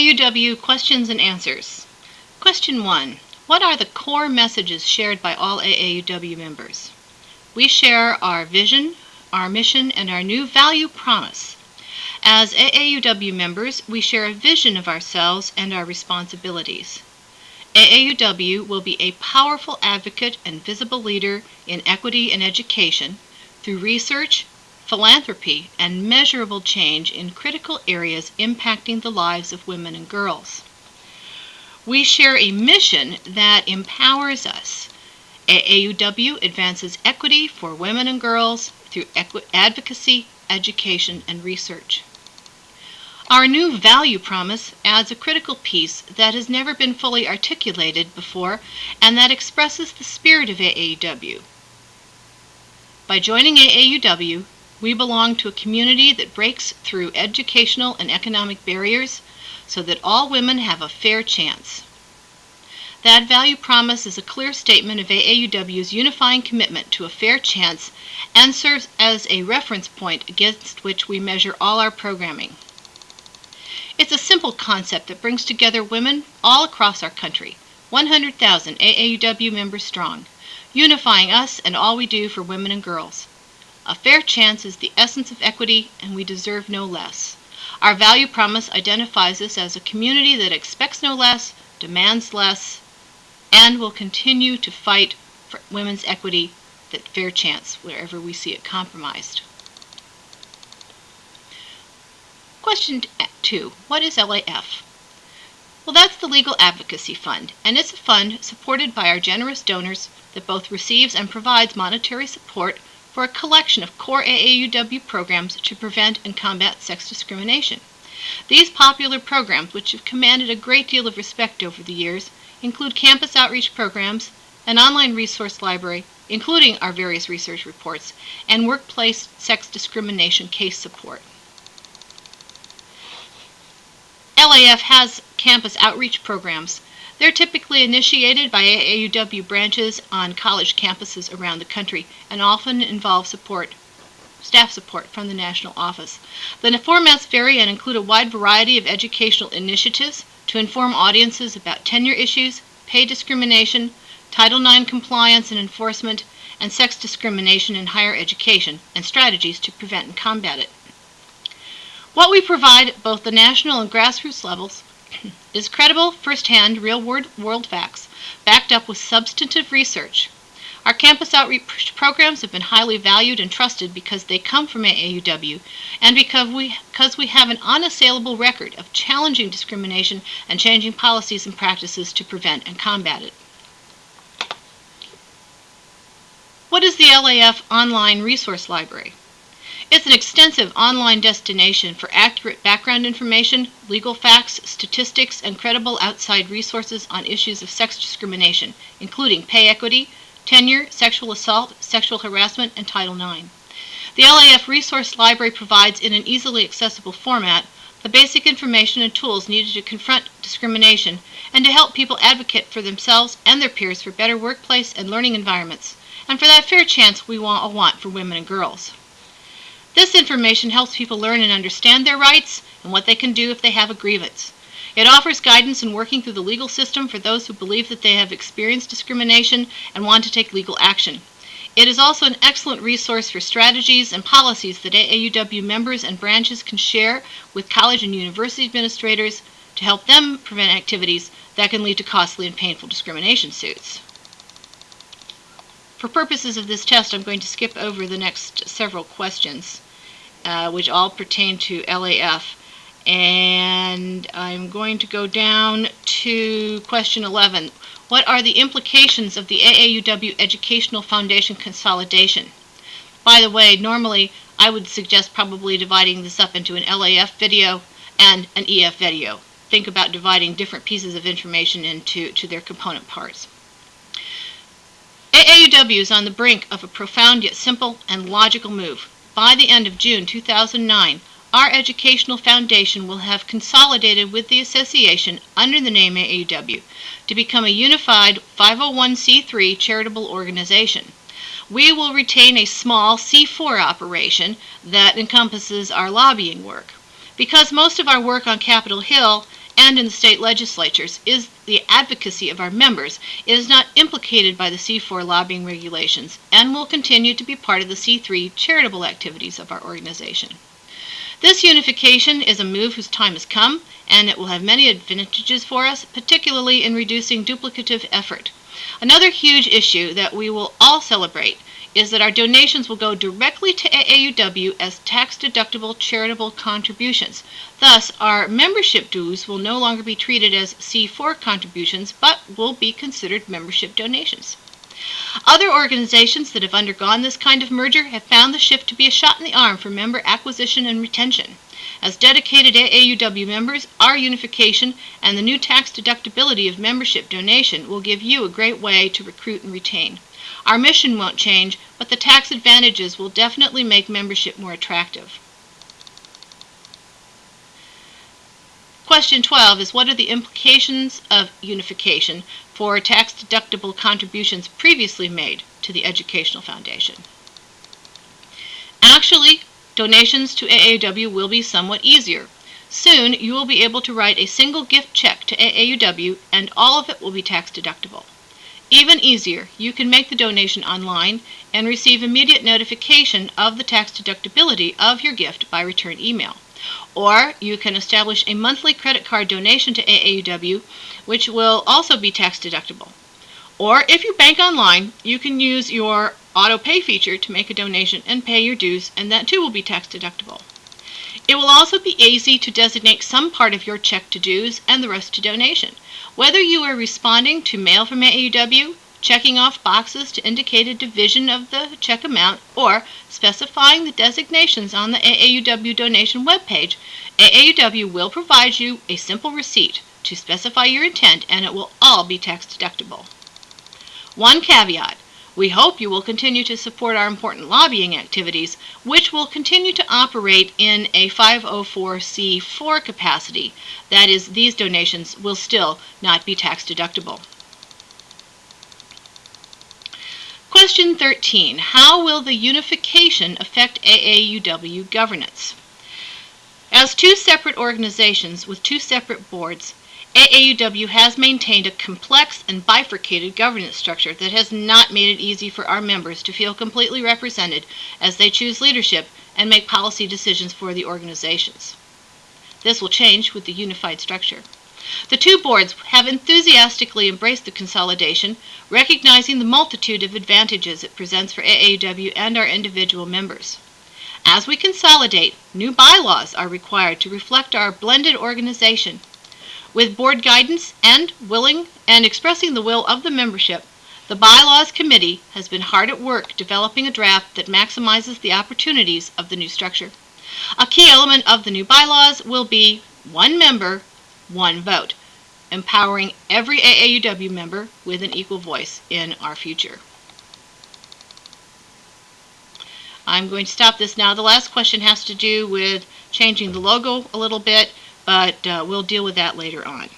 AAUW Questions and Answers. Question 1. What are the core messages shared by all AAUW members? We share our vision, our mission, and our new value promise. As AAUW members, we share a vision of ourselves and our responsibilities. AAUW will be a powerful advocate and visible leader in equity and education through research, philanthropy, and measurable change in critical areas impacting the lives of women and girls. We share a mission that empowers us. AAUW advances equity for women and girls through advocacy, education, and research. Our new value promise adds a critical piece that has never been fully articulated before and that expresses the spirit of AAUW. By joining AAUW, we belong to a community that breaks through educational and economic barriers so that all women have a fair chance. That value promise is a clear statement of AAUW's unifying commitment to a fair chance and serves as a reference point against which we measure all our programming. It's a simple concept that brings together women all across our country, 100,000 AAUW members strong, unifying us and all we do for women and girls. A fair chance is the essence of equity, and we deserve no less. Our value promise identifies us as a community that expects no less, demands less, and will continue to fight for women's equity, that fair chance, wherever we see it compromised. Question 2. What is LAF? Well, that's the Legal Advocacy Fund, and it's a fund supported by our generous donors that both receives and provides monetary support for a collection of core AAUW programs to prevent and combat sex discrimination. These popular programs, which have commanded a great deal of respect over the years, include campus outreach programs, an online resource library, including our various research reports, and workplace sex discrimination case support. LAF has campus outreach programs. They're typically initiated by AAUW branches on college campuses around the country and often involve staff support from the national office. The formats vary and include a wide variety of educational initiatives to inform audiences about tenure issues, pay discrimination, Title IX compliance and enforcement, and sex discrimination in higher education, and strategies to prevent and combat it. What we provide at both the national and grassroots levels is credible, first-hand, real-world facts, backed up with substantive research. Our campus outreach programs have been highly valued and trusted because they come from AAUW and because we have an unassailable record of challenging discrimination and changing policies and practices to prevent and combat it. What is the LAF Online Resource Library? It's an extensive online destination for accurate background information, legal facts, statistics, and credible outside resources on issues of sex discrimination, including pay equity, tenure, sexual assault, sexual harassment, and Title IX. The LAF Resource Library provides, in an easily accessible format, the basic information and tools needed to confront discrimination and to help people advocate for themselves and their peers for better workplace and learning environments, and for that fair chance we all want for women and girls. This information helps people learn and understand their rights and what they can do if they have a grievance. It offers guidance in working through the legal system for those who believe that they have experienced discrimination and want to take legal action. It is also an excellent resource for strategies and policies that AAUW members and branches can share with college and university administrators to help them prevent activities that can lead to costly and painful discrimination suits. For purposes of this test, I'm going to skip over the next several questions, which all pertain to LAF. And I'm going to go down to question 11. What are the implications of the AAUW Educational Foundation consolidation? By the way, normally I would suggest probably dividing this up into an LAF video and an EF video. Think about dividing different pieces of information into their component parts. AAUW is on the brink of a profound yet simple and logical move. By the end of June 2009, our educational foundation will have consolidated with the association under the name AAUW to become a unified 501c3 charitable organization. We will retain a small C4 operation that encompasses our lobbying work. Because most of our work on Capitol Hill and in the state legislatures is the advocacy of our members. It is not implicated by the C4 lobbying regulations and will continue to be part of the C3 charitable activities of our organization. This unification is a move whose time has come, and it will have many advantages for us, particularly in reducing duplicative effort. Another huge issue that we will all celebrate is that our donations will go directly to AAUW as tax-deductible charitable contributions. Thus, our membership dues will no longer be treated as C4 contributions, but will be considered membership donations. Other organizations that have undergone this kind of merger have found the shift to be a shot in the arm for member acquisition and retention. As dedicated AAUW members, our unification and the new tax deductibility of membership donation will give you a great way to recruit and retain. Our mission won't change, but the tax advantages will definitely make membership more attractive. Question 12 is, what are the implications of unification for tax-deductible contributions previously made to the Educational Foundation? Actually, donations to AAUW will be somewhat easier. Soon, you will be able to write a single gift check to AAUW and all of it will be tax-deductible. Even easier, you can make the donation online and receive immediate notification of the tax deductibility of your gift by return email. Or you can establish a monthly credit card donation to AAUW, which will also be tax deductible. Or if you bank online, you can use your auto pay feature to make a donation and pay your dues, and that too will be tax deductible. It will also be easy to designate some part of your check to dues and the rest to donation. Whether you are responding to mail from AAUW, checking off boxes to indicate a division of the check amount, or specifying the designations on the AAUW donation webpage, AAUW will provide you a simple receipt to specify your intent, and it will all be tax deductible. One caveat: we hope you will continue to support our important lobbying activities, which will continue to operate in a 504c4 capacity. That is, these donations will still not be tax deductible. Question 13. How will the unification affect AAUW governance? As two separate organizations with two separate boards, AAUW has maintained a complex and bifurcated governance structure that has not made it easy for our members to feel completely represented as they choose leadership and make policy decisions for the organizations. This will change with the unified structure. The two boards have enthusiastically embraced the consolidation, recognizing the multitude of advantages it presents for AAUW and our individual members. As we consolidate, new bylaws are required to reflect our blended organization. With board guidance and expressing the will of the membership, the Bylaws Committee has been hard at work developing a draft that maximizes the opportunities of the new structure. A key element of the new bylaws will be one member, one vote, empowering every AAUW member with an equal voice in our future. I'm going to stop this now. The last question has to do with changing the logo a little bit, but we'll deal with that later on.